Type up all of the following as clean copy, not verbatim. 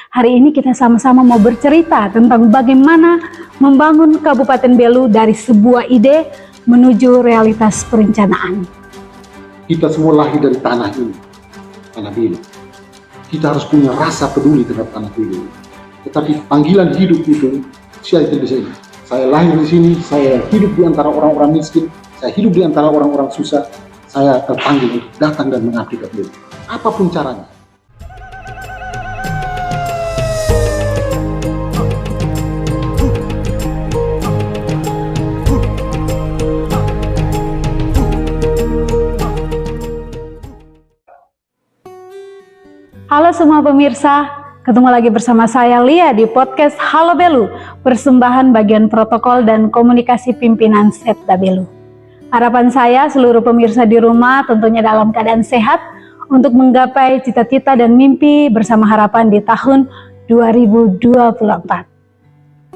Hari ini kita sama-sama mau bercerita tentang bagaimana membangun Kabupaten Belu dari sebuah ide menuju realitas perencanaan. Kita semua lahir dari tanah ini, tanah Belu. Kita harus punya rasa peduli terhadap tanah Belu. Tetapi panggilan hidup itu, saya di sini. Saya lahir di sini, saya hidup di antara orang-orang miskin, saya hidup di antara orang-orang susah. Saya terpanggil untuk datang dan mengabdi ke Belu. Apapun caranya. Halo semua pemirsa, ketemu lagi bersama saya Lia di podcast Halo Belu, persembahan bagian protokol dan komunikasi pimpinan Setda Belu. Harapan saya seluruh pemirsa di rumah tentunya dalam keadaan sehat untuk menggapai cita-cita dan mimpi bersama harapan di tahun 2024.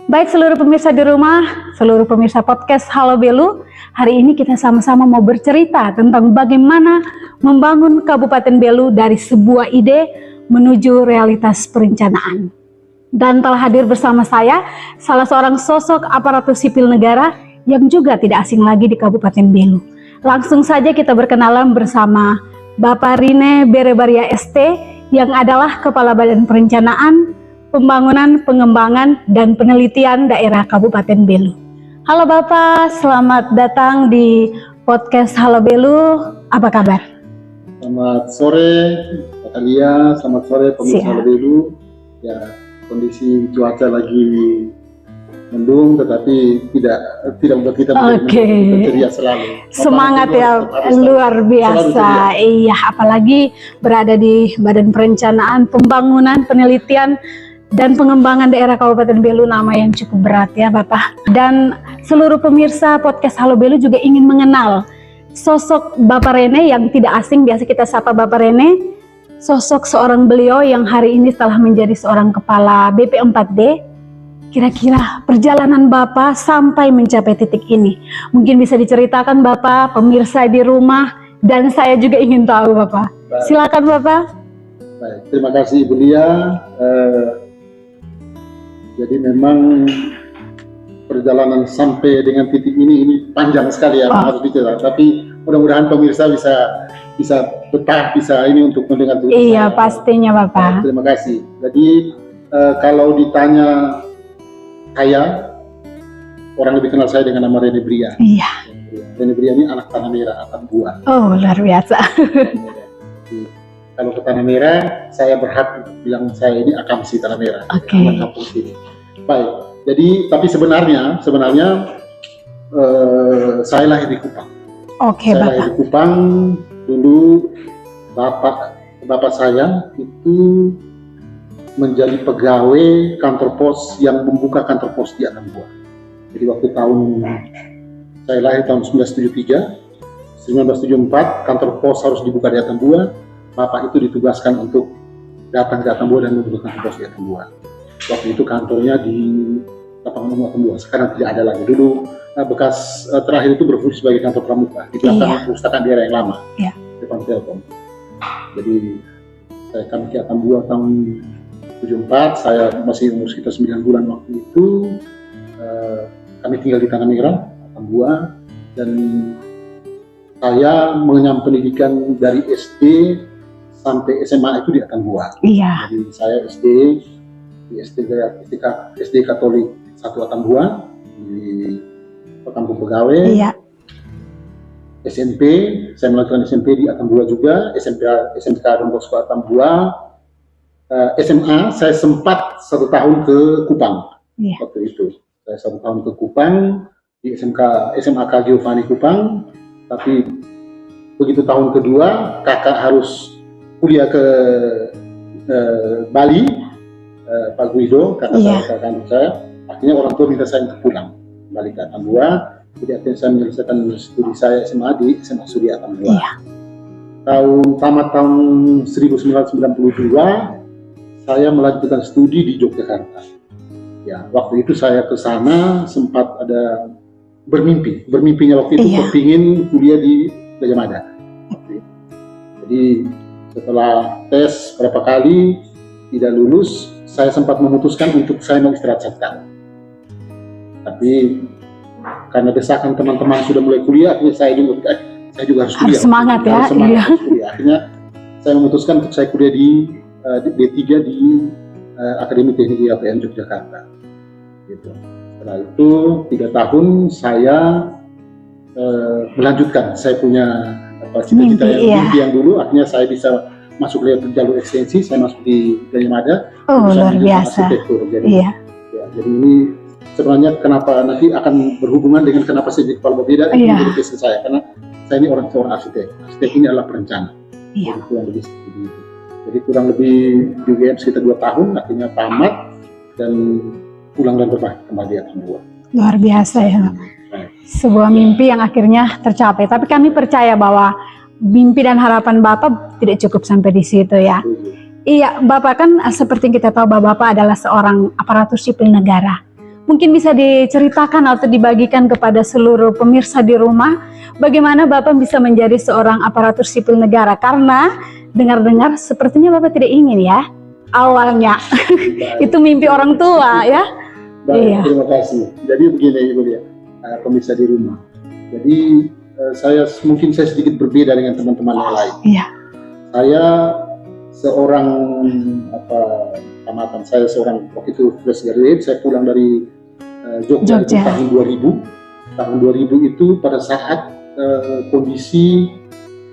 Baik seluruh pemirsa di rumah, seluruh pemirsa podcast Halo Belu, hari ini kita sama-sama mau bercerita tentang bagaimana membangun Kabupaten Belu dari sebuah ide menuju realitas perencanaan. Dan telah hadir bersama saya salah seorang sosok aparatur sipil negara yang juga tidak asing lagi di Kabupaten Belu. Langsung saja kita berkenalan bersama Bapak Rine Berebaria ST yang adalah Kepala Badan Perencanaan, Pembangunan, Pengembangan, dan Penelitian Daerah Kabupaten Belu. Halo Bapak, selamat datang di podcast Halo Belu. Apa kabar? Selamat sore, Pak Lia. Selamat sore pemirsa Halo Belu. Ya, kondisi cuaca lagi mendung, tetapi tidak membuat kita menjadi ceria selalu. Semangat ya, luar biasa. Iya, apalagi berada di Badan Perencanaan, Pembangunan, Penelitian, dan Pengembangan Daerah Kabupaten Belu, nama yang cukup berat ya Bapak. Dan seluruh pemirsa podcast Halo Belu juga ingin mengenal sosok Bapak Rene yang tidak asing, biasa kita sapa Bapak Rene. Sosok seorang beliau yang hari ini telah menjadi seorang kepala BP4D. Kira-kira perjalanan Bapak sampai mencapai titik ini, mungkin bisa diceritakan Bapak, pemirsa di rumah, dan saya juga ingin tahu Bapak. Baik. Silakan Bapak. Baik, terima kasih Ibu Lia. Jadi memang perjalanan sampai dengan titik ini panjang sekali ya, harus bicara. Tapi mudah-mudahan pemirsa bisa betah, bisa ini untuk mendengar cerita. Iya, saya. Pastinya Bapak. Terima kasih. Jadi kalau ditanya saya, orang lebih kenal saya dengan nama Rene Bria. Iya. Rene Bria ini anak Tanah Merah, Atang Bua. Oh, luar biasa. Kalau ke Tanah Merah, saya berhak untuk bilang saya ini Akamsi Tanah Merah. Oke. Anak kampung sini. Baik. Jadi, tapi sebenarnya saya lahir di Kupang. Oke, saya Bapak. lahir di Kupang. Dulu bapak saya itu menjadi pegawai kantor pos yang membuka kantor pos di Atang Bua. Jadi waktu saya lahir tahun 1974, kantor pos harus dibuka di Atang Bua. Bapak itu ditugaskan untuk datang ke Atang Bua dan membuka kantor pos di Atang Bua. Waktu itu kantornya di lapangan umum Atang Bua. Sekarang tidak ada lagi. Dulu bekas terakhir itu berfungsi sebagai kantor pramuka di belakang perpustakaan daerah yang lama, depan Telkom. Jadi kami ke Atang Bua tahun 74, saya masih umur sekitar 9 bulan waktu itu. Kami tinggal di Tanah Merah, Atang Bua, dan saya mengenyam pendidikan dari SD sampai SMA itu di Atang Bua. Iya. Jadi saya di SD Katolik 1 Atang Bua di Kampung Pegawai. Iya. SMP, saya melakukan SMP di Atang Bua juga, SMK Don Bosco Atang Bua. SMA saya sempat 1 tahun ke Kupang. Waktu itu saya 1 tahun ke Kupang di SMAK Giovanni Kupang. Tapi begitu tahun kedua kakak harus kuliah ke Bali, Pak Guido kakak kandung saya. Akhirnya orang tua minta saya untuk pulang kembali ke Atang Bua. Jadi akhirnya saya menyelesaikan studi saya SMA di SMA Surya Atang Bua. Tamat tahun 1992. Saya melanjutkan studi di Yogyakarta. Ya, waktu itu saya ke sana sempat ada bermimpinya waktu itu kepingin kuliah di Gajah Mada. Jadi setelah tes berapa kali tidak lulus, saya sempat memutuskan untuk saya mau istirahat sebentar. Tapi karena desakan teman-teman sudah mulai kuliah, akhirnya saya juga harus kuliah. Harus semangat ya. Harus semangat, Iya. harus kuliah. Akhirnya saya memutuskan untuk saya kuliah di D3 di Akademi Teknik IAPN Yogyakarta. Gitu. Setelah itu 3 tahun saya melanjutkan. Saya punya cita-cita mimpi yang dulu. Akhirnya saya bisa masuk lewat jalur ekstensi. Saya masuk di Gajah. Oh, luar biasa. Arsitektur. Jadi, jadi ini sebenarnya kenapa nanti akan berhubungan dengan kenapa saya jadi kepala berbeda itu menjadi passion saya, karena saya ini seorang arsitek. Arsitek ini adalah perencana. Jadi kurang lebih seperti itu. Jadi kurang lebih di UGM sekitar 2 tahun, akhirnya tamat dan pulang dan berbalik kembali atau dua. Luar biasa ya. Sebuah mimpi yang akhirnya tercapai. Tapi kami percaya bahwa mimpi dan harapan Bapak tidak cukup sampai di situ ya. Iya, Bapak kan seperti yang kita tahu bahwa Bapak adalah seorang aparatur sipil negara. Mungkin bisa diceritakan atau dibagikan kepada seluruh pemirsa di rumah, bagaimana Bapak bisa menjadi seorang aparatur sipil negara? Karena dengar-dengar sepertinya Bapak tidak ingin ya, awalnya. Itu mimpi orang tua ya. Baik, terima kasih. Jadi begini Ibu ya, pemirsa di rumah. Jadi saya sedikit berbeda dengan teman-teman yang lain. Iya. Saya seorang tamatan, saya seorang waktu itu fresh graduate, saya pulang dari Jogja. Itu tahun 2000. Tahun 2000 itu pada saat kondisi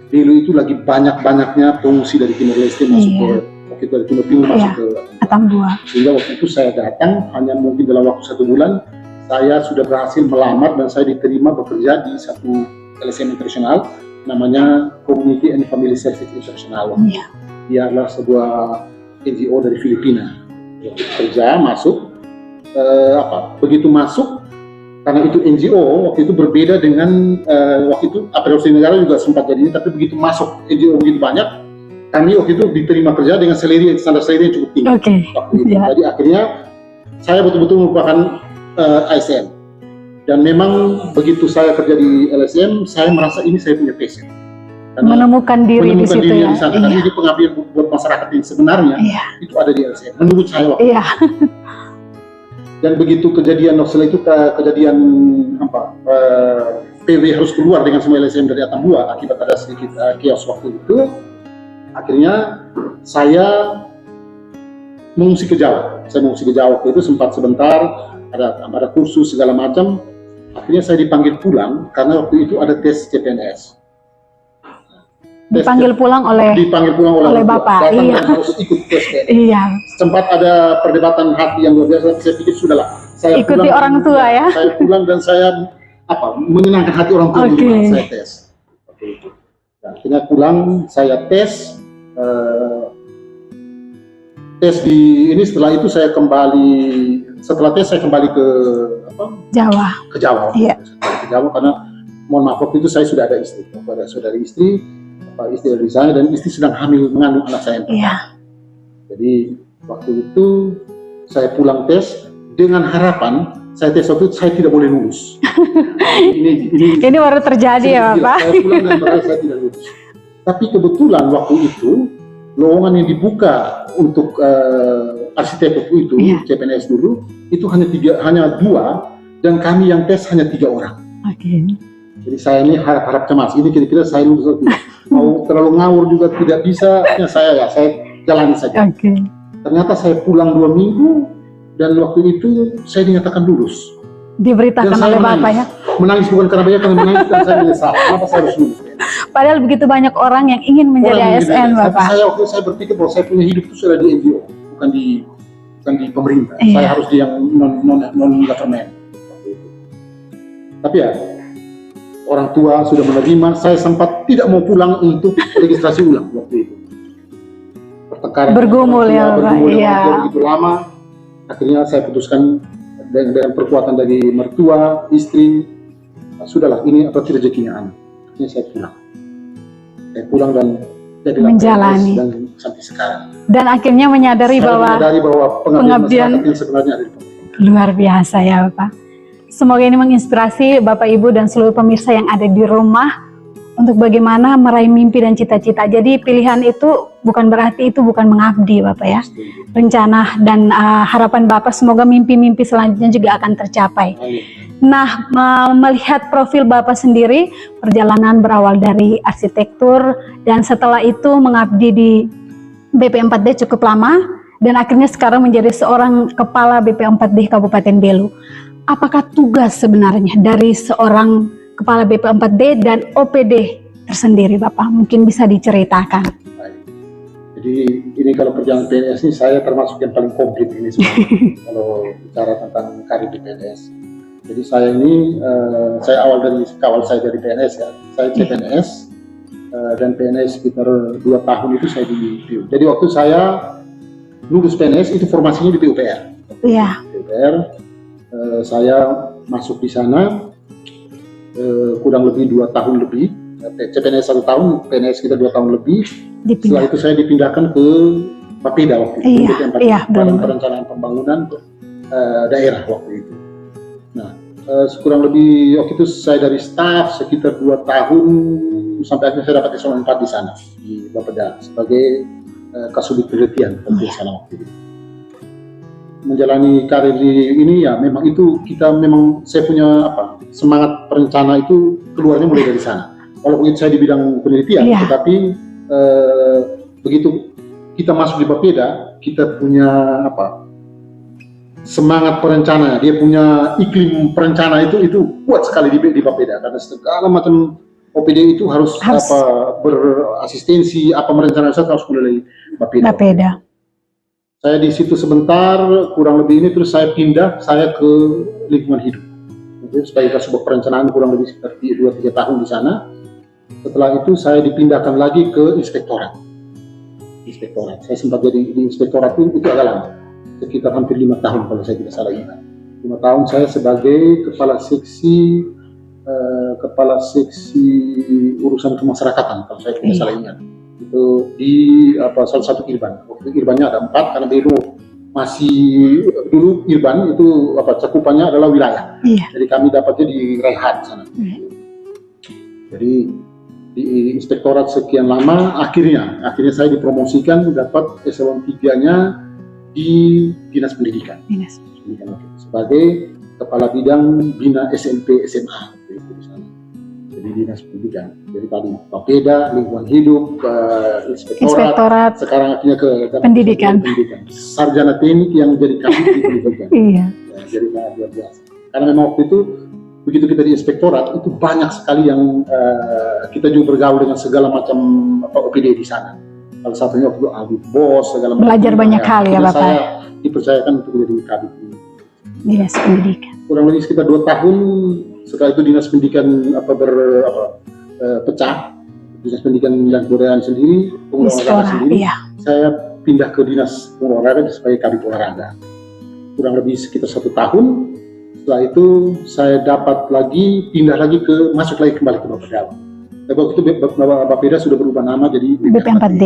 Belu itu lagi banyak-banyaknya pengungsi dari Timor Leste masuk ke, waktu itu dari Timur Timur masuk ke Atambua. Sehingga waktu itu saya datang, hanya mungkin dalam waktu 1 bulan saya sudah berhasil melamar dan saya diterima bekerja di satu LSM internasional namanya Community and Family Service International. Dia adalah sebuah NGO dari Filipina. Kerja masuk, begitu masuk, karena itu NGO waktu itu berbeda dengan waktu itu aparatur negara juga sempat jadi, tapi begitu masuk NGO begitu banyak, kami waktu itu diterima kerja dengan standar salary yang cukup tinggi. Jadi akhirnya saya betul-betul merupakan ASN. Dan memang begitu saya kerja di LSM, saya merasa ini saya punya passion. Menemukan diri di situ ya. Karena ini pengabdian buat masyarakat yang sebenarnya itu ada di LSM. Menurut saya waktu itu. Dan begitu kejadian setelah itu kejadian PW harus keluar dengan semua LSM dari Atambua akibat ada sedikit chaos waktu itu. Akhirnya saya mengungsi ke Jawa. Saya mengungsi ke Jawa waktu itu sempat sebentar, ada kursus segala macam. Akhirnya saya dipanggil pulang karena waktu itu ada tes CPNS. Dipanggil pulang oleh Bapak. Datang dan harus ikut tes CPNS. Sempat ada perdebatan hati yang luar biasa. Saya pikir sudahlah. Saya ikuti orang tua ya. Saya pulang dan saya menyenangkan hati orang tua. Saya tes. Nah, akhirnya pulang, saya tes. Tes di ini, setelah itu saya kembali. Setelah tes saya kembali ke Jawa. Ke Jawa. Ke Jawa karena mohon maaf waktu itu saya sudah ada istri. Ada saudari istri dari saya dan istri sedang hamil mengandung anak saya. Jadi waktu itu saya pulang tes dengan harapan saya tes waktu itu saya tidak boleh lulus. ini baru terjadi ya Bapak. Saya pulang dan merasa saya tidak lulus. Tapi kebetulan waktu itu lowongan yang dibuka untuk arsitek waktu itu CPNS dulu itu hanya 2 dan kami yang tes hanya 3 orang. Jadi saya ini harap cemas. Ini kira-kira saya lulus mau terlalu ngawur juga tidak bisa. Saya jalani saja. Ternyata saya pulang 2 minggu dan waktu itu saya dinyatakan lulus. Diberitakan oleh Bapak ya. Menangis bukan karena banyak, karena menangis dan saya menyesal. Kenapa saya harus lulus? Padahal begitu banyak orang yang ingin menjadi ASN Bapak. Waktu saya berpikir bahwa saya punya hidup itu sudah di NGO, bukan di pemerintah. Saya harus di yang non government. Tapi ya orang tua sudah menerima. Saya sempat tidak mau pulang untuk registrasi ulang waktu itu. Pertengkaran bergumul ya Bapak. Begitu lama. Akhirnya saya putuskan dengan perkuatan dari mertua, istri, sudahlah ini rezekinya anak. Akhirnya saya pulang dan menjalani dan sampai sekarang. Dan akhirnya menyadari bahwa pengabdian yang sebenarnya ada di pemerintah. Luar biasa ya Bapak. Semoga ini menginspirasi Bapak Ibu dan seluruh pemirsa yang ada di rumah untuk bagaimana meraih mimpi dan cita-cita. Jadi pilihan itu bukan berarti itu bukan mengabdi Bapak ya. Rencana dan harapan Bapak semoga mimpi-mimpi selanjutnya juga akan tercapai. Nah, melihat profil Bapak sendiri, perjalanan berawal dari arsitektur dan setelah itu mengabdi di BP4D cukup lama dan akhirnya sekarang menjadi seorang kepala BP4D Kabupaten Belu. Apakah tugas sebenarnya dari seorang kepala BP4D dan OPD tersendiri Bapak? Mungkin bisa diceritakan. Jadi ini kalau perjalanan PNS ini saya termasuk yang paling komplit ini semua. Kalau bicara tentang karir di PNS. Jadi saya ini, saya awal saya dari PNS ya. Saya CPNS dan PNS sekitar 2 tahun itu saya di PU. Jadi waktu saya lulus PNS itu formasinya di PUPR. Iya. PUPR, saya masuk di sana kurang lebih 2 tahun lebih. CPNS 1 tahun, PNS kita 2 tahun lebih. Setelah itu saya dipindahkan ke Bapeda waktu itu. Iya, Badan Perencanaan Pembangunan daerah waktu itu. Nah, kurang lebih waktu itu saya dari staf sekitar 2 tahun sampai akhirnya saya dapat eselon 4 di sana di Bapeda sebagai kasubit penelitian di sana waktu itu. Menjalani karir ini ya memang itu saya punya semangat perencana itu keluarnya mulai dari sana. Walaupun itu saya di bidang penelitian, tetapi begitu kita masuk di Bapeda, kita punya semangat perencana, dia punya iklim perencana itu kuat sekali di Bapeda karena segala macam OPD itu harus berasistensi, merencanakan harus mulai dari Bapeda. Saya di situ sebentar, kurang lebih ini terus saya pindah ke lingkungan hidup. Sebagai kasubag perencanaan kurang lebih sekitar 2-3 tahun di sana. Setelah itu saya dipindahkan lagi ke inspektorat. Saya sempat jadi di inspektorat itu agak lama. Sekitar hampir 5 tahun kalau saya tidak salah ingat. 5 tahun saya sebagai kepala seksi urusan kemasyarakatan kalau saya tidak salah ingat. Itu di salah satu Irban. Waktu Irbannya ada 4 karena dulu Irban itu cakupannya adalah wilayah. Jadi kami dapatnya di Rehat sana. Jadi di inspektorat sekian lama akhirnya saya dipromosikan dapat eselon 3-nya di Dinas Pendidikan. Sebagai kepala bidang bina SMP SMA di sana. Jadi Dinas Pendidikan. Jadi tadi Bapeda, lingkungan hidup, inspektorat, sekarang akhirnya ke pendidikan. Sarjana teknik yang jadi kabit di pendidikan. Ya, jadi sangat luar biasa. Karena memang waktu itu begitu kita di inspektorat itu banyak sekali yang kita juga bergaul dengan segala macam OPD di sana. Salah satunya waktu itu Aldi Bos, segala macam. Belajar banyak hal ya Bapak. Saya dipercayakan untuk menjadi kabit di Dinas Pendidikan. Kurang lebih sekitar 2 tahun. Setelah itu Dinas Pendidikan pecah, Dinas Pendidikan dan Kebudayaan sendiri, Olahraga sendiri. Saya pindah ke Dinas Olahraga sebagai kabit olahraga. Kurang lebih sekitar 1 tahun. Setelah itu saya pindah lagi masuk kembali ke Bapeda. Tapi waktu itu Bapeda sudah berubah nama jadi BP4D,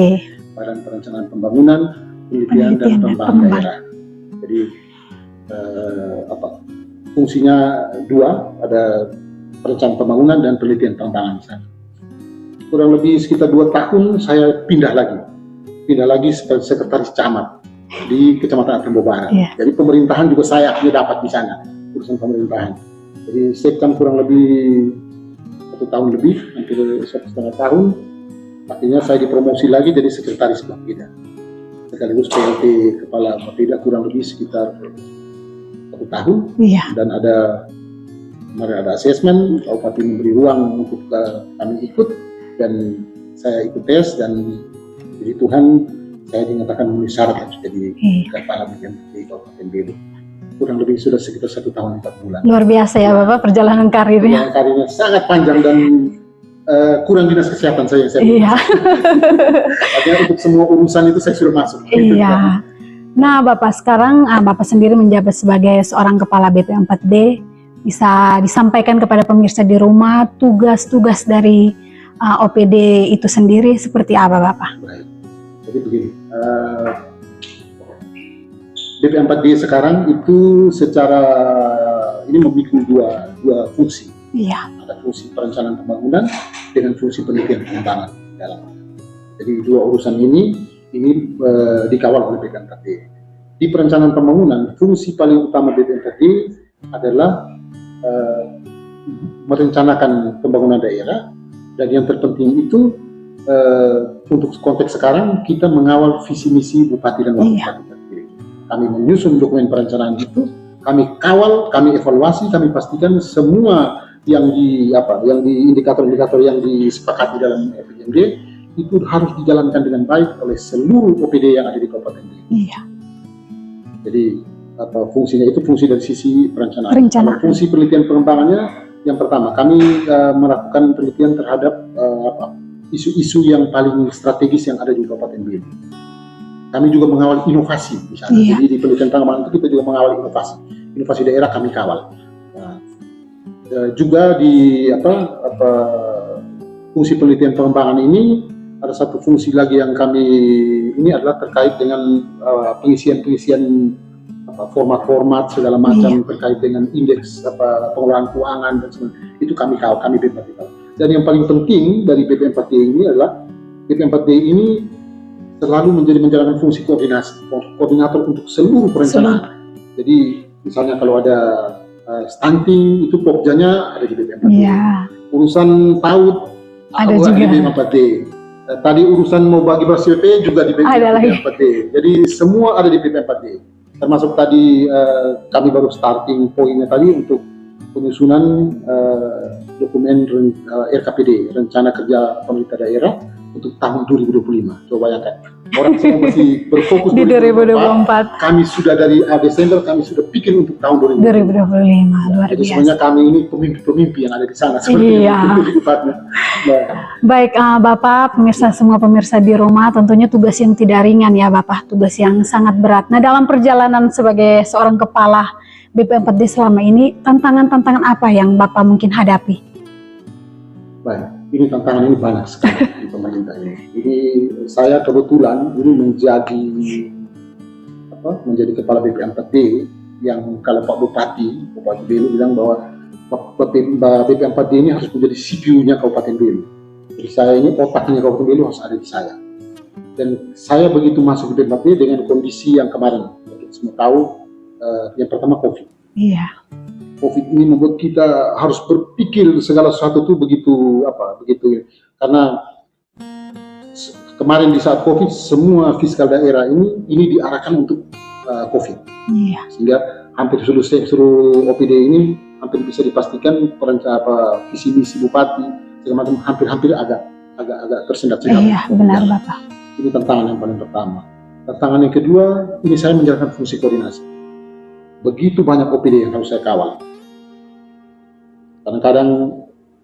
Badan Perencanaan Pembangunan, Penelitian dan Pengembangan Daerah. Jadi fungsinya 2, ada perencanaan pembangunan dan penelitian pengembangan. Kurang lebih sekitar 2 tahun saya pindah lagi sebagai sekretaris camat di Kecamatan Atambo Barat. Jadi pemerintahan juga saya akhirnya dapat di sana, urusan pemerintahan. Jadi sekam kurang lebih 1 tahun lebih, hampir 1,5 tahun. Akhirnya saya dipromosi lagi jadi sekretaris Bapeda. Sekaligus PLT Kepala Bapeda kurang lebih sekitar 1 tahun. Dan ada asesmen, Bupati memberi ruang untuk kami ikut dan saya ikut tes dan jadi Tuhan saya dinyatakan memenuhi syarat jadi kepala bagian di Kabupaten Belu. Kurang lebih sudah sekitar 1 tahun 4 bulan. Luar biasa ya Bapak perjalanan karirnya. Karirnya sangat panjang dan kurang dinas kesehatan saya. Artinya untuk semua urusan itu saya sudah masuk. Nah Bapak sekarang Bapak sendiri menjabat sebagai seorang kepala BP4D. Bisa disampaikan kepada pemirsa di rumah tugas-tugas dari OPD itu sendiri seperti apa Bapak? Baik. Jadi begini, BP4D sekarang itu secara ini memiliki dua fungsi. Ada fungsi perencanaan pembangunan dengan fungsi penelitian pengembangan dalam. Jadi dua urusan ini dikawal oleh BPM4D. Di perencanaan pembangunan, fungsi paling utama BPM4D adalah merencanakan pembangunan daerah, dan yang terpenting itu untuk konteks sekarang kita mengawal visi misi bupati dan wakil bupati terpilih. Kami menyusun dokumen perencanaan itu, kami kawal, kami evaluasi, kami pastikan semua yang di indikator-indikator yang disepakati dalam PJMD itu harus dijalankan dengan baik oleh seluruh OPD yang ada di Kabupaten Belu. Iya. Jadi fungsinya itu fungsi dari sisi perencanaan. Kalau fungsi penelitian pengembangannya, yang pertama kami melakukan penelitian terhadap isu-isu yang paling strategis yang ada di Kabupaten Belu. Kami juga mengawal inovasi misalnya. Iya. Jadi di penelitian pengembangan itu kita juga mengawal inovasi daerah kami kawal. Nah, juga di fungsi penelitian pengembangan ini ada satu fungsi lagi yang kami ini adalah terkait dengan pengisian format-format segala macam terkait dengan indeks pengelolaan keuangan dan sebagainya. Itu kami kawal, kami BPM4D. Dan yang paling penting dari BPM4D ini adalah BPM4D ini selalu menjalankan fungsi koordinator untuk seluruh perencanaan. Jadi misalnya kalau ada stunting itu pokjanya ada di BPM4D. Yeah. Urusan PAUD ada juga di BPM4D. Tadi urusan mau bagi beras CPP juga di BPM4D. Jadi semua ada di BPM4D. Termasuk tadi kami baru starting pointnya tadi untuk penyusunan dokumen RKPD, Rencana Kerja Pemerintah Daerah untuk tahun 2025. Coba bayangkan, orang semua masih berfokus di 2024. Kami sudah dari Desember kami sudah pikir untuk tahun 2025. Luar biasa. Jadi sebenarnya kami ini pemimpi yang ada di sana. Iya. Baik, Bapak, pemirsa, semua pemirsa di rumah, tentunya tugas yang tidak ringan ya Bapak, tugas yang sangat berat. Nah, dalam perjalanan sebagai seorang kepala BPM4D selama ini, tantangan-tantangan apa yang Bapak mungkin hadapi? Baik, ini tantangan ini banyak sekali di pemerintah ini. Ini saya kebetulan ini menjadi kepala BPM4D yang kalau Pak Bupati Belu bilang bahwa BPM4D ini harus menjadi CPU-nya Kabupaten Belu. Jadi saya ini otaknya Kabupaten Belu harus ada di saya. Dan saya begitu masuk ke BPM4D dengan kondisi yang kemarin, kita semua tahu, yang pertama COVID. Iya. COVID ini membuat kita harus berpikir segala sesuatu itu begitu karena kemarin di saat COVID semua fiskal daerah ini diarahkan untuk COVID. Iya. Sehingga hampir seluruh OPD ini hampir bisa dipastikan visi misi bupati segala macam hampir agak tersendat-sendat. Iya, benar Bapak. Ini tantangan yang paling pertama. Tantangan yang kedua, ini saya menjalankan fungsi koordinasi. Begitu banyak OPD yang harus saya kawal. Kadang-kadang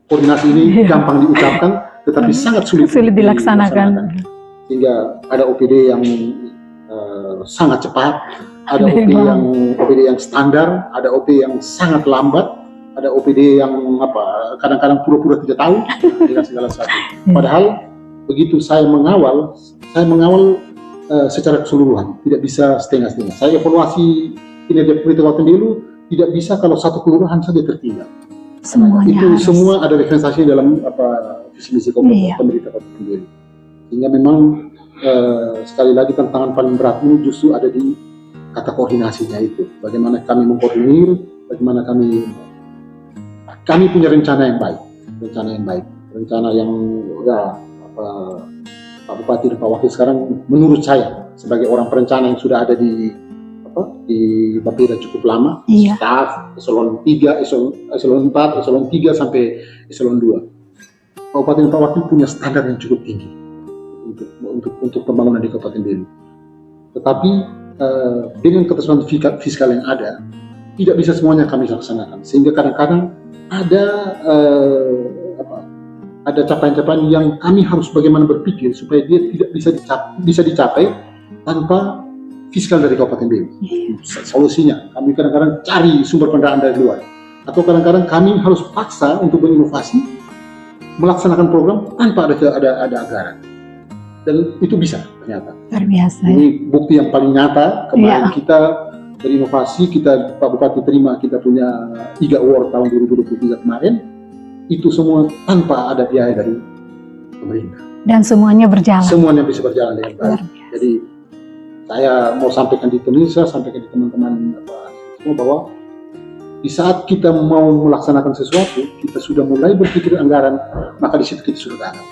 koordinasi ini gampang diucapkan, tetapi sangat sulit dilaksanakan. Sehingga ada OPD yang sangat cepat, ada OPD yang standar, ada OPD yang sangat lambat, ada OPD yang kadang-kadang pura-pura tidak tahu dengan segala sesuatu. Padahal begitu saya mengawal secara keseluruhan, tidak bisa setengah-setengah. Saya evaluasi kinerja pemerintah Kabupaten Belu tidak bisa kalau satu kelurahan saja tertinggal. Itu semua ada referensiasi dalam visi misi pemerintah Kabupaten Belu. Sehingga memang sekali lagi tantangan paling berat ini justru ada di kata koordinasinya itu. Bagaimana kami mengkoordinir, bagaimana kami punya rencana yang baik, rencana yang Pak Bupati dan Pak Wakil sekarang menurut saya sebagai orang perencana yang sudah ada di Bapeda cukup lama, staf eselon 3, eselon 4, eselon 3 sampai eselon 2. Kabupaten Pak Wakil punya standar yang cukup tinggi untuk pembangunan di Kabupaten Belu. Tetapi dengan ketersediaan fiskal yang ada, tidak bisa semuanya kami laksanakan. Sehingga kadang-kadang ada capaian-capaian yang kami harus bagaimana berpikir supaya dia tidak bisa dicapai tanpa fiskal dari Kabupaten Belu. Solusinya kami kadang-kadang cari sumber pendanaan dari luar, atau kadang-kadang kami harus paksa untuk berinovasi melaksanakan program tanpa ada anggaran, dan itu bisa ternyata. Luar biasa. Ini bukti yang paling nyata. Kemarin kita berinovasi, Pak Bupati terima, kita punya 3 award tahun 2023 kemarin. itu semua tanpa ada biaya dari pemerintah. Dan semuanya berjalan. Semuanya bisa berjalan dengan baik. Jadi saya mau sampaikan di Indonesia, sampaikan di teman-teman semua bahwa di saat kita mau melaksanakan sesuatu, kita sudah mulai berpikir anggaran, maka di situ kita sudah gagal.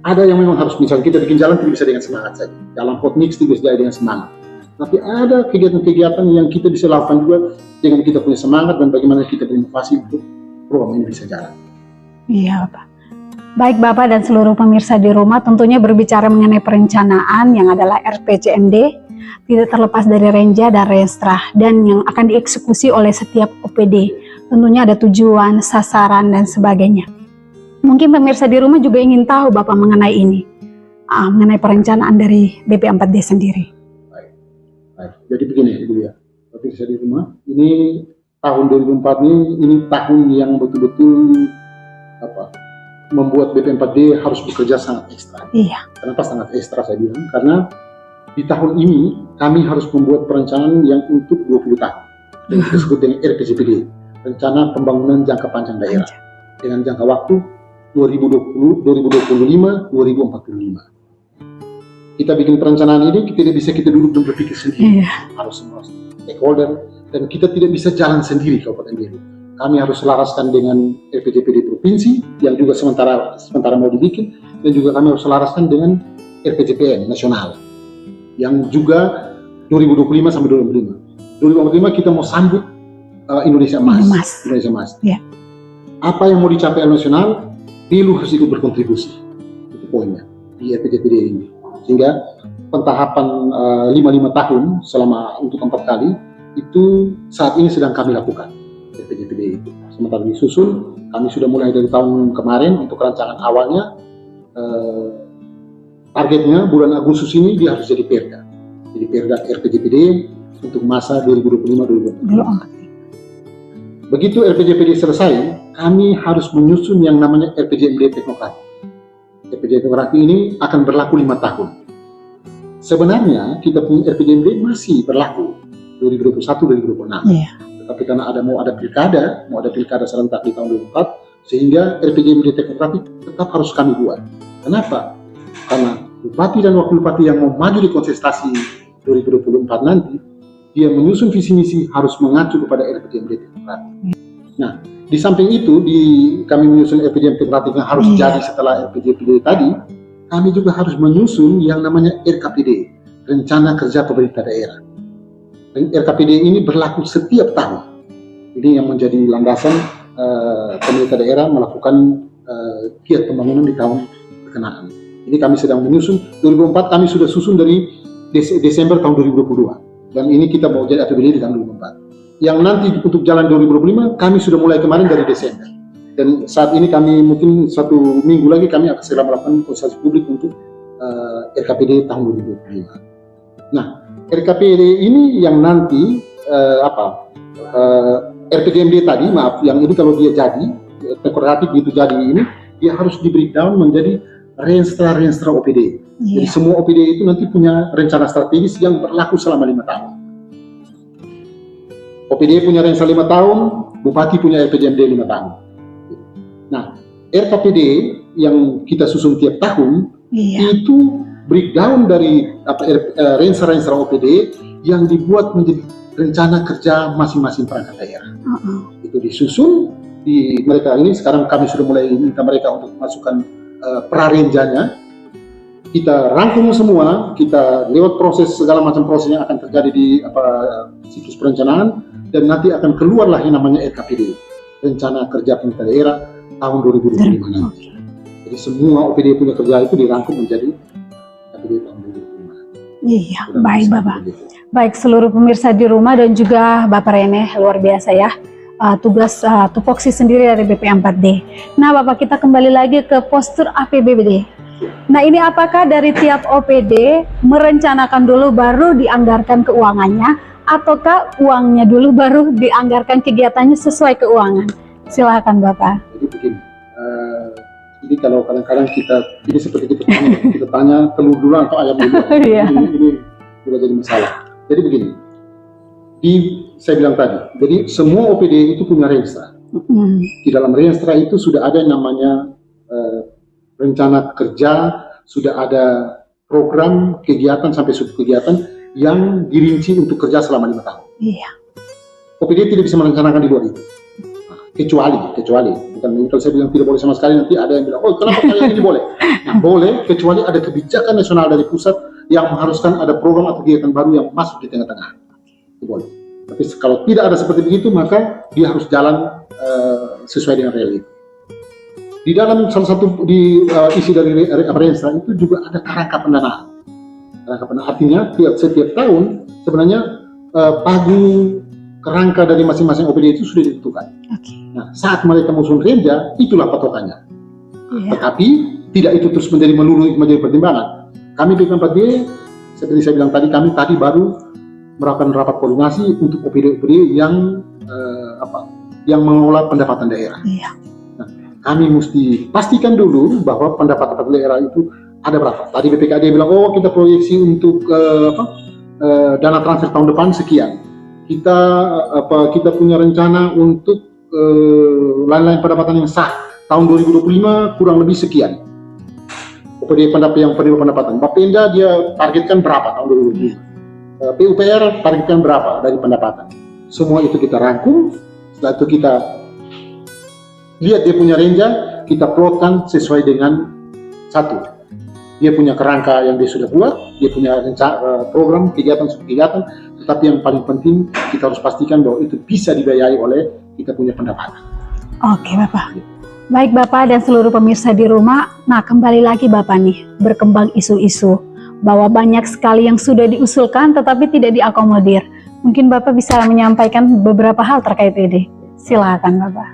Ada yang memang harus, misalnya kita bikin jalan tidak bisa dengan semangat saja. Jalan hot mix tidak bisa dengan semangat. Tapi ada kegiatan-kegiatan yang kita bisa lakukan juga dengan kita punya semangat dan bagaimana kita berinovasi untuk program ini bisa jalan. Iya, Bapak. Baik Bapak dan seluruh pemirsa di rumah, tentunya berbicara mengenai perencanaan yang adalah RPJMD, tidak terlepas dari Renja dan Renstra, dan yang akan dieksekusi oleh setiap OPD. Tentunya ada tujuan, sasaran, dan sebagainya. Mungkin pemirsa di rumah juga ingin tahu Bapak mengenai ini, mengenai perencanaan dari BP4D sendiri. Baik. Jadi begini Ibu ya, pemirsa di rumah, ini tahun 2004 ini tahun yang betul-betul membuat BP4D harus bekerja sangat ekstra. Iya. Kenapa sangat ekstra saya bilang? Karena di tahun ini kami harus membuat perencanaan yang untuk 20 tahun, yang disebut dengan RPJPD, Rencana Pembangunan Jangka Panjang Daerah, dengan jangka waktu 2020, 2025, 2045. Kita bikin perencanaan ini, kita tidak bisa kita duduk dan berpikir sendiri. Harus semua stakeholder, dan kita tidak bisa jalan sendiri Kabupaten Belu. Kami harus selaraskan dengan RPJPD Provinsi, yang juga sementara mau dibikin, dan juga kami harus selaraskan dengan RPJPN Nasional, yang juga 2025 sampai 2025. 2025 kita mau sambut Indonesia Emas. Indonesia Emas. Yeah. Apa yang mau dicapai nasional, Belu harus ikut berkontribusi. Itu poinnya di RPJPD ini. Sehingga pentahapan 5 tahun selama untuk 4 kali itu saat ini sedang kami lakukan RPJPD itu. Sementara disusun, kami sudah mulai dari tahun kemarin untuk rancangan awalnya. Targetnya bulan Agustus ini dia harus jadi perda. Jadi perda RPJPD untuk masa 2025-2024. Begitu RPJPD selesai, kami harus menyusun yang namanya RPJMD Teknokratik. RPJMD Teknokratik ini akan berlaku 5 tahun. Sebenarnya kita punya RPJMD masih berlaku 2021-2026. Yeah. Tetapi karena mau ada pilkada serentak di tahun 2024, sehingga RPJMD Teknokratik tetap harus kami buat. Kenapa? Karena bupati dan wakil bupati yang mau maju di kontestasi 2024 nanti, dia menyusun visi misi harus mengacu kepada RPJMD Teknokratik. Nah, di samping itu, kami menyusun RPJMD Teknokratik yang harus jadi setelah RPJPD tadi, kami juga harus menyusun yang namanya RKPD, Rencana Kerja Pemerintah Daerah. RKPD ini berlaku setiap tahun. Ini yang menjadi landasan pemerintah daerah melakukan kiat pembangunan di tahun berkenaan. Ini kami sedang menyusun, 2004 kami sudah susun dari Desember tahun 2022. Dan ini kita mau jadi APBD di tahun 2024. Yang nanti untuk jalan 2025 kami sudah mulai kemarin dari Desember. Dan saat ini kami mungkin 1 minggu lagi kami akan segera melakukan konsultasi publik untuk RKPD tahun 2025. Nah, RKPD ini yang nanti RPJMD tadi, maaf, yang ini kalau dia jadi Teknokratik itu jadi ini, dia harus di breakdown menjadi Renstra OPD. Jadi semua OPD itu nanti punya rencana strategis yang berlaku selama 5 tahun. OPD punya rencana 5 tahun, Bupati punya RPJMD 5 tahun. Nah, RKPD yang kita susun tiap tahun itu breakdown dari rencana OPD yang dibuat menjadi rencana kerja masing-masing perangkat daerah. Itu disusun di mereka ini. Sekarang kami sudah mulai minta mereka untuk masukkan prarenjanya. Kita rangkum semua, kita lewat proses segala macam proses yang akan terjadi di siklus perencanaan, dan nanti akan keluarlah yang namanya RKPD, Rencana Kerja Pemerintah Daerah tahun 2025 nanti. Jadi semua OPD punya kerja itu dirangkum menjadi RKPD tahun 2025. Iya, baik Bapak. Baik seluruh pemirsa di rumah dan juga Bapak Rene, luar biasa ya. Tugas tupoksi sendiri dari BP4D. Nah Bapak, kita kembali lagi ke postur APBD. Nah ini apakah dari tiap OPD merencanakan dulu baru dianggarkan keuangannya, ataukah uangnya dulu baru dianggarkan kegiatannya sesuai keuangan? Silakan Bapak. Jadi begini, jadi kalau kadang-kadang ini seperti kita tanya telur dulu atau ayam dulu, ini juga jadi masalah. Jadi begini, saya bilang tadi, jadi semua OPD itu punya renstra. Di dalam Renstra itu sudah ada yang namanya rencana kerja, sudah ada program kegiatan sampai sub kegiatan yang dirinci untuk kerja selama 5 tahun. Iya. OPD tidak bisa merencanakan di luar itu. Nah, kecuali, bukan kalau saya bilang tidak boleh sama sekali, nanti ada yang bilang, oh kenapa kalian ini boleh? Nah, boleh, kecuali ada kebijakan nasional dari pusat yang mengharuskan ada program atau kegiatan baru yang masuk di tengah-tengah. Itu boleh. Tapi kalau tidak ada seperti begitu, maka dia harus jalan sesuai dengan realita. Di dalam salah satu isi dari Renstra itu juga ada kerangka pendanaan. Kerangka pendanaan artinya setiap tahun sebenarnya pagu kerangka dari masing-masing OPD itu sudah ditentukan. Nah, saat mereka menyusun renja, itulah patokannya. Tetapi tidak itu terus menjadi pertimbangan. Kami BK4D, seperti saya bilang tadi, kami tadi baru melakukan rapat koordinasi untuk OPD-OPD yang mengelola pendapatan daerah. Nah, kami mesti pastikan dulu bahwa pendapatan daerah itu ada berapa. Tadi BPKD bilang, oh kita proyeksi untuk dana transfer tahun depan sekian. Kita punya rencana untuk lain-lain pendapatan yang sah tahun 2025 kurang lebih sekian. OPD yang penerima pendapatan. Bapenda dia targetkan berapa tahun 2025. PUPR targetkan berapa dari pendapatan. Semua itu kita rangkum. Setelah itu kita lihat dia punya renja, kita plotkan sesuai dengan satu. Dia punya kerangka yang dia sudah buat, dia punya program, kegiatan, tetapi yang paling penting kita harus pastikan bahwa itu bisa dibiayai oleh kita punya pendapatan. Oke Bapak. Baik Bapak dan seluruh pemirsa di rumah, nah kembali lagi Bapak nih, berkembang isu-isu bahwa banyak sekali yang sudah diusulkan tetapi tidak diakomodir. Mungkin Bapak bisa menyampaikan beberapa hal terkait ini. Silakan Bapak.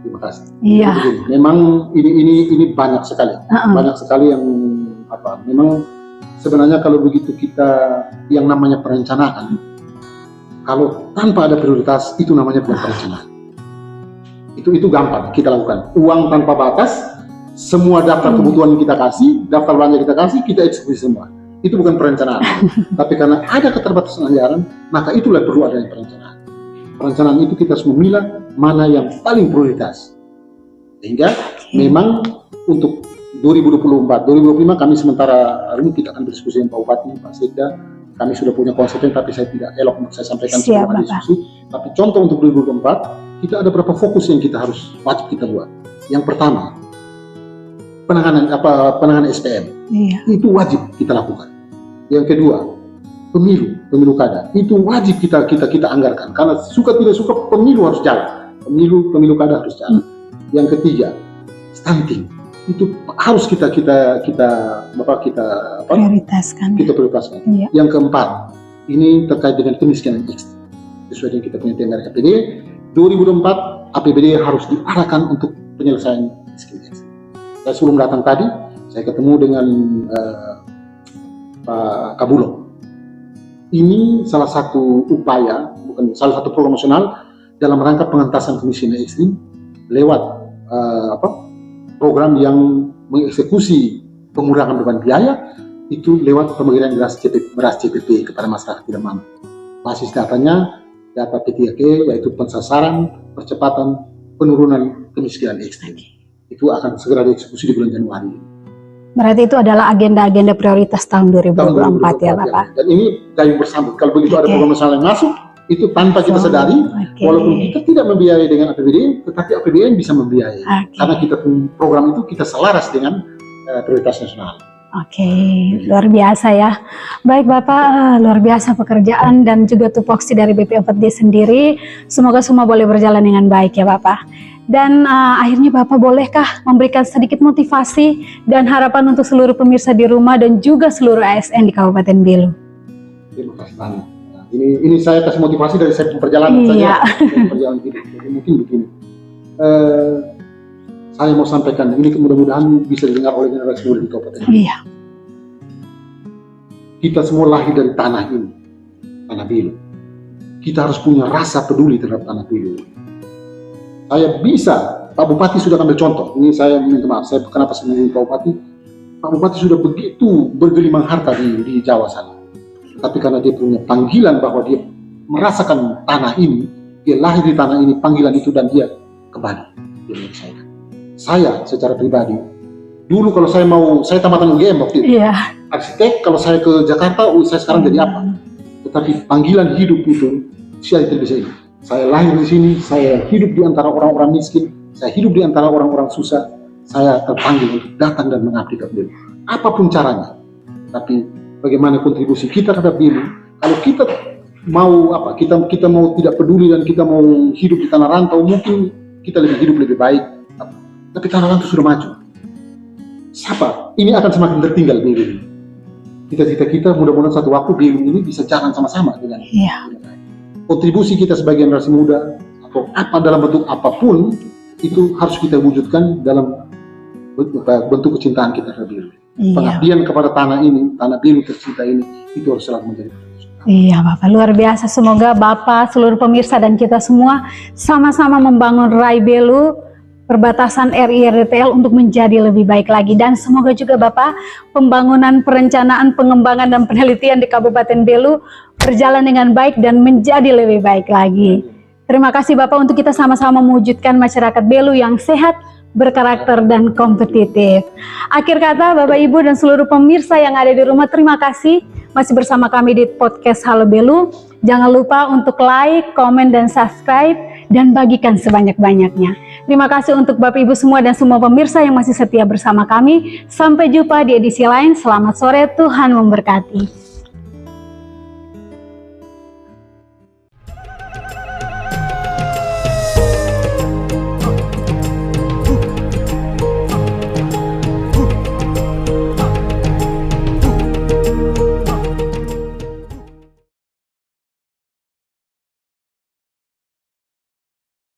Terima kasih. Iya. Memang ini banyak sekali. Banyak sekali yang memang sebenarnya kalau begitu kita yang namanya perencanaan, kalau tanpa ada prioritas itu namanya bukan perencanaan. Itu gampang kita lakukan. Uang tanpa batas, semua daftar kebutuhan yang kita kasih, daftar belanja kita kasih, kita eksekusi semua. Itu bukan perencanaan. Tapi karena ada keterbatasan anggaran, maka itulah perlu adanya perencanaan. Perencanaan itu kita harus memilah mana yang paling prioritas. Sehingga memang untuk 2024, 2025 kami sementara hari ini tidak akan berdiskusi dengan Pak Bupati, Pak Sekda. Kami sudah punya konsepnya, tapi saya tidak elok untuk saya sampaikan sebelum ada diskusi. Tapi contoh untuk 2024, kita ada beberapa fokus yang kita harus wajib kita buat. Yang pertama, penanganan SPM. Itu wajib kita lakukan. Yang kedua, pemilu kada. Itu wajib kita anggarkan karena suka tidak suka pemilu harus jalan. Pemilu kada harus jalan. Yang ketiga, stunting. Itu harus kita prioritaskan. Iya. Yang keempat, ini terkait dengan kemiskinan ekstrim. Sesuai dengan kita punya tema APBD, 2024 APBD harus diarahkan untuk penyelesaian kemiskinan ekstrim. Saya sebelum datang tadi, saya ketemu dengan Pak Kabulong. Ini salah satu upaya, bukan salah satu program nasional dalam rangka pengentasan kemiskinan ekstrim lewat program yang mengeksekusi pengurangan beban biaya itu lewat pembagian beras CPP kepada masyarakat tidak mampu. Basis datanya data P3K yaitu pensasaran percepatan penurunan kemiskinan ekstrim. Itu akan segera dieksekusi di bulan Januari. Berarti itu adalah agenda-agenda prioritas tahun 2024 ya Bapak. Dan ini gayung bersambut. Kalau begitu ada program nasional yang masuk, itu tanpa kita sadari, walaupun kita tidak membiayai dengan APBD, tetapi APBN bisa membiayai. Karena kita program itu kita selaras dengan prioritas nasional. Luar biasa ya. Baik Bapak, luar biasa pekerjaan dan juga tupoksi dari BP4D sendiri. Semoga semua boleh berjalan dengan baik ya Bapak. Dan akhirnya Bapak bolehkah memberikan sedikit motivasi dan harapan untuk seluruh pemirsa di rumah dan juga seluruh ASN di Kabupaten Belu? Terima kasih banyak. Ini saya kasih motivasi dari saya perjalanan saja, perjalanan hidup. Jadi mungkin begini, saya mau sampaikan ini mudah-mudahan bisa didengar oleh generasi muda di Kabupaten. Kita semua lahir dari tanah ini, tanah Belu. Kita harus punya rasa peduli terhadap tanah Belu. Saya bisa, Pak Bupati sudah ambil contoh. Ini saya minta maaf, kenapa saya memilih Pak Bupati? Pak Bupati sudah begitu bergelimang harta di Jawa sana. Tapi karena dia punya panggilan bahwa dia merasakan tanah ini, dia lahir di tanah ini, panggilan itu dan dia ke Bali. Saya secara pribadi, dulu kalau saya tamatan UGM waktu itu, arsitek, kalau saya ke Jakarta, saya sekarang jadi apa? Tetapi panggilan hidup itu, saya tidak bisa ini. Saya lahir di sini, saya hidup di antara orang-orang miskin, saya hidup di antara orang-orang susah, saya terpanggil untuk datang dan mengabdi kepada Belu. Apapun caranya, tapi bagaimana kontribusi kita terhadap Belu? Kalau kita mau kita mau tidak peduli dan kita mau hidup di tanah rantau, mungkin kita hidup lebih baik. Tapi tanah rantau sudah maju. Siapa? Ini akan semakin tertinggal Belu ini. Cita-cita kita mudah-mudahan satu waktu Belu ini bisa jalan sama-sama dengan kontribusi kita sebagai generasi muda atau apa dalam bentuk apapun itu harus kita wujudkan dalam bentuk kecintaan kita terhadap Belu. Pengabdian kepada tanah ini, tanah Belu tercinta ini, itu harus selalu menjadi prioritas. Iya Bapak, luar biasa. Semoga Bapak, seluruh pemirsa dan kita semua sama-sama membangun Rai Belu, perbatasan RI RDTL untuk menjadi lebih baik lagi. Dan semoga juga Bapak, pembangunan, perencanaan, pengembangan dan penelitian di Kabupaten Belu berjalan dengan baik dan menjadi lebih baik lagi. Terima kasih Bapak untuk kita sama-sama mewujudkan masyarakat Belu yang sehat, berkarakter dan kompetitif. Akhir kata Bapak Ibu dan seluruh pemirsa yang ada di rumah, terima kasih masih bersama kami di podcast Halo Belu. Jangan lupa untuk like, komen dan subscribe dan bagikan sebanyak-banyaknya. Terima kasih untuk Bapak Ibu semua dan semua pemirsa yang masih setia bersama kami. Sampai jumpa di edisi lain. Selamat sore, Tuhan memberkati.